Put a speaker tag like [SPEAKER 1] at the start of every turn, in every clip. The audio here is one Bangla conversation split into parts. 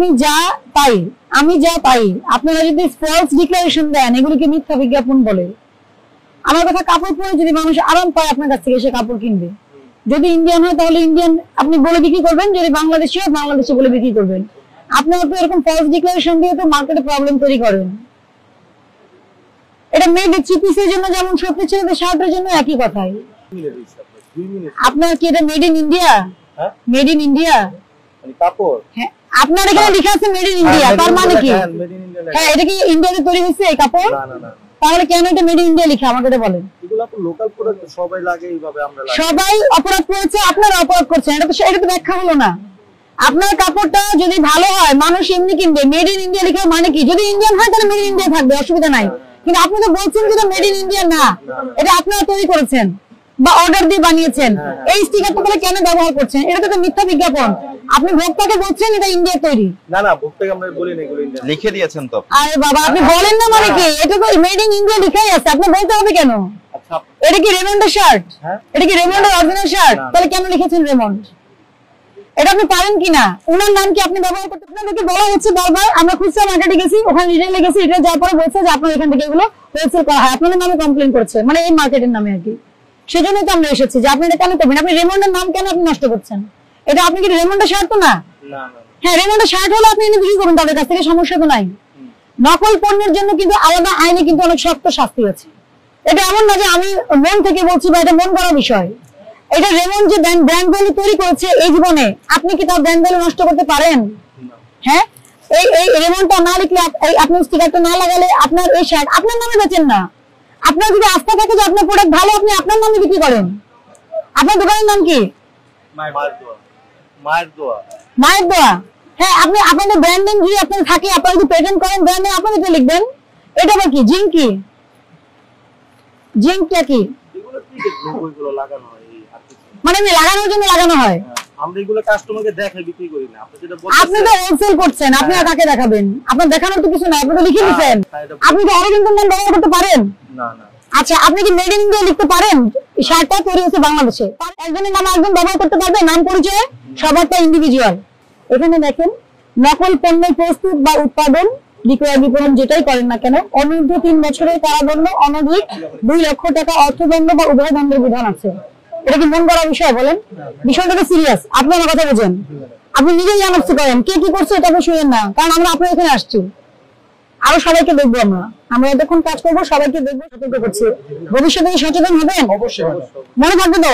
[SPEAKER 1] আপনি যা তাই, আমি যা তাই। আপনারা যদি ফলস ডিক্লারেশন দেন, এগুলিকে মিথ্যা বিজ্ঞাপন বলে। আমার কথা, কাপড় পরে যদি মানুষ আরাম পায় আপনার কাছ থেকে এসে কাপড় কিনবে। যদি ইন্ডিয়ান হয় তাহলে ইন্ডিয়ান আপনি বলে বিক্রি করবেন, যদি বাংলাদেশি হয় বাংলাদেশি বলে বিক্রি করবেন। আপনারা তো এরকম ফলস ডিক্লারেশন দিয়ে তো মার্কেটে প্রবলেম তৈরি করেন। এটা মেড থ্রি পিসের জন্য যেমন সত্যি ছেলেদের শার্টের জন্য একই কথাই। আপনার কি এটা made in India? Made in India
[SPEAKER 2] মানে কাপড়?
[SPEAKER 1] হ্যাঁ, আপনার এখানে লেখা আছে মেড ইন ইন্ডিয়া, তার মানে কি? হ্যাঁ, এটা কি ইন্ডিয়াতে তৈরি হয়েছে এই কাপড়?
[SPEAKER 2] না না না।
[SPEAKER 1] তাহলে কেন এটা মেড ইন ইন্ডিয়া লেখা আমাকে এটা বলেন।
[SPEAKER 2] এগুলো তো লোকাল প্রোডাক্ট, সবাই লাগে এইভাবে, আমরা লাগে।
[SPEAKER 1] সবাই অপরাধ করেছে, আপনারা অপরাধ করছেন। এটা তো ব্যাখ্যা হলো না। আপনার কাপড়টা যদি ভালো হয় মানুষ এমনি কিনবে। মেড ইন ইন্ডিয়া লেখা মানে কি? যদি ইন্ডিয়ান হয় তাহলে মেড ইন ইন্ডিয়া থাকবে, অসুবিধা নাই। কিন্তু আপনি তো বলছেন যে মেড ইন ইন্ডিয়া না, এটা আপনারা তৈরি করেছেন বা অর্ডার দিয়ে বানিয়েছেন। এই স্টিকারটা তাহলে কেন ব্যবহার করছেন? এটা তো মিথ্যা বিজ্ঞাপন। আপনি ভোক্তাকে বলছেন এটা ইন্ডিয়া তৈরি।
[SPEAKER 2] না না, ভোক্তাকে আমরা বলি না, এগুলো ইন্ডিয়া
[SPEAKER 3] লিখে দিয়েছেন তো।
[SPEAKER 1] আরে বাবা, আপনি বলেন না মানে কি? এটা তো মেড ইন ইন্ডিয়া লেখাই আছে, আপনি বলতে হবে কেন?
[SPEAKER 2] আচ্ছা,
[SPEAKER 1] এটা কি রেমন্ডের শার্ট? এটা কি রেমন্ডের অরিজিনাল শার্ট? তাহলে কেন লিখেছেন রেমন্ড? এটা আপনি পারেন কিনা? ওনার নাম কি আপনি ব্যবহার করতে? আপনাদেরকে বলা হচ্ছে বারবার, আমরা খুচরা মার্কেটে গেছি, ওখানে রিটেইলে গেছি, রিটেইল যাওয়ার পরে বলছে যে আপনার এখান থেকে এগুলো হোলসেল করা হয়, আপনাদের নামে কমপ্লেইন করছে, মানে এই মার্কেটের নামে আর কি। সেজন্যই তো আমরা এসেছি যে আপনি এটা কেন করবেন? আপনি রেমন্ডের নাম কেন আপনি নষ্ট করছেন? এটা আপনি কি রেমন্ডের শার্ট তো না? হ্যাঁ, রেমন্ডের শার্ট হলে আপনি এনে বিক্রি করবেন তাদের কাছ থেকে, সমস্যা তো নাই। নকল পণ্যের জন্য কিন্তু আলাদা আইনে কিন্তু অনেক শক্ত শাস্তি আছে। এটা এমন না যে আমি মন থেকে বলছি বা এটা মন করা বিষয়। এটা রেমন্ড যে ব্র্যান্ড ভ্যালু তৈরি করেছে এই জীবনে, আপনি কি তার ব্র্যান্ড ভ্যালু নষ্ট করতে পারেন? হ্যাঁ, এই রেমন্ডটা না লিখলে, আপনি স্টিকারটা না লাগালে আপনার এই শার্ট আপনার নামে বেচেন না। আপনার যদি আস্থা থাকে যে আপনার প্রোডাক্ট ভালো, আপনি আপনার নামে বিক্রি করেন। আপনার দোকানের নাম কি? মায়ের দোয়া। হ্যাঁ, আপনি আপনাদের ব্র্যান্ডিং যদি আপনার থাকে, আপনারা যদি পেটেন্ট করেন ব্র্যান্ডে, আপনারা এটা লিখবেন। এটা আবার কি? জিঙ্ক কি? জিঙ্কটা কি? মানে লাগানোর জন্য লাগানো হয়।
[SPEAKER 2] আমরা এগুলো কাস্টমারকে দেখাই, বিক্রি করি না। আপনি যেটা বলছেন,
[SPEAKER 1] আপনি তো হোলসেল করছেন, আপনি কাকে দেখাবেন? আপনার দেখানোর তো কিছু নাই, আপনি তো লিখে দিবেন। আপনি কি অরিজিনাল নাম ব্যবহার করতে পারেন?
[SPEAKER 2] না না।
[SPEAKER 1] আচ্ছা, আপনি কি মেড ইন ইন্ডিয়া লিখতে পারেন? শার্টটা তৈরি হচ্ছে বাংলাদেশে, একজনের নাম একজন ব্যবহার করতে পারবে, নাম পরিচয় সবারটা ইন্ডিভিজুয়াল। এখানে দেখেন, নকল পণ্যের প্রস্তুত বা উৎপাদন, বিক্রয়, বিপণন যেটাই করেন না কেন, অনূর্ধ্ব 3 বছরের কারাদণ্ড, অনধিক 2 লক্ষ টাকা অর্থদণ্ড বা উভয় দণ্ডের বিধান আছে। এটা কি মন করার বিষয়? বলেন, বিষয়টা তো সিরিয়াস। আপনি আমার কথা বোঝেন, আপনি নিজেই জানাচ্ছি করেন কে কি করছে এটা আপনি শুনেন না, কারণ আমরা আপনার এখানে আসছি। আরো সবাইকে দেখবো, আমরা এতক্ষণ কাজ করবো, সবাইকে দেখবো, সতর্ক করছি। ভবিষ্যতে সচেতন হবেন, মনে থাকবে তো?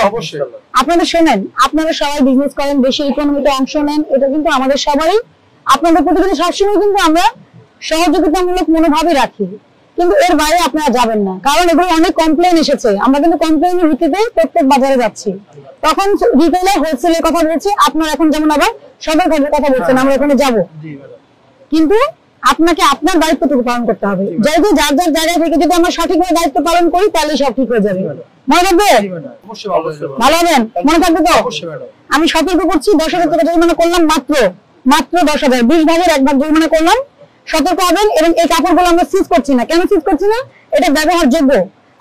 [SPEAKER 1] আপনাদের শোনেন, আপনারা সবাই বিজনেস করেন, দেশের ইকোনমিতে অংশ নেন, এটা কিন্তু আমাদের সবারই। আপনাদের প্রতি কিন্তু সবসময় কিন্তু আমরা সহযোগিতামূলক মনোভাবই রাখি, কিন্তু এর বাইরে আপনারা যাবেন না, কারণ এগুলো অনেক কমপ্লেন এসেছে। আমরা কিন্তু কমপ্লেনের ভিত্তিতে প্রত্যেক বাজারে যাচ্ছি, তখন রিটেইলে হোলসেলের কথা বলছি, আপনারা এখন যেমন আবার সবার কথা বলছেন আমরা এখানে যাবো, কিন্তু আপনাকে আপনার দায়িত্বটুকু পালন করতে হবে। যেহেতু যার যার জায়গা থেকে যদি আমরা সঠিকভাবে দায়িত্ব পালন করি, তাহলে সব ঠিক হয়ে যাবে। মনে থাকবে? ভালো হবেন, মনে থাকবে তো? আমি সতর্ক করছি, 10,000 টাকা জরিমানা করলাম, মাত্র 10,000, 20 ভাগের 1 ভাগ জরিমানা করলাম। সতর্ক হবেন। এবং এই কাপড়গুলো আমরা সিজ করছি না। কেন সিজ করছি না? এটা ব্যবহারযোগ্য।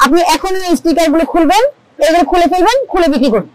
[SPEAKER 1] আপনি এখন এই স্টিকার গুলো খুলবেন, এগুলো খুলে ফেলবেন, খুলে বিক্রি করবেন।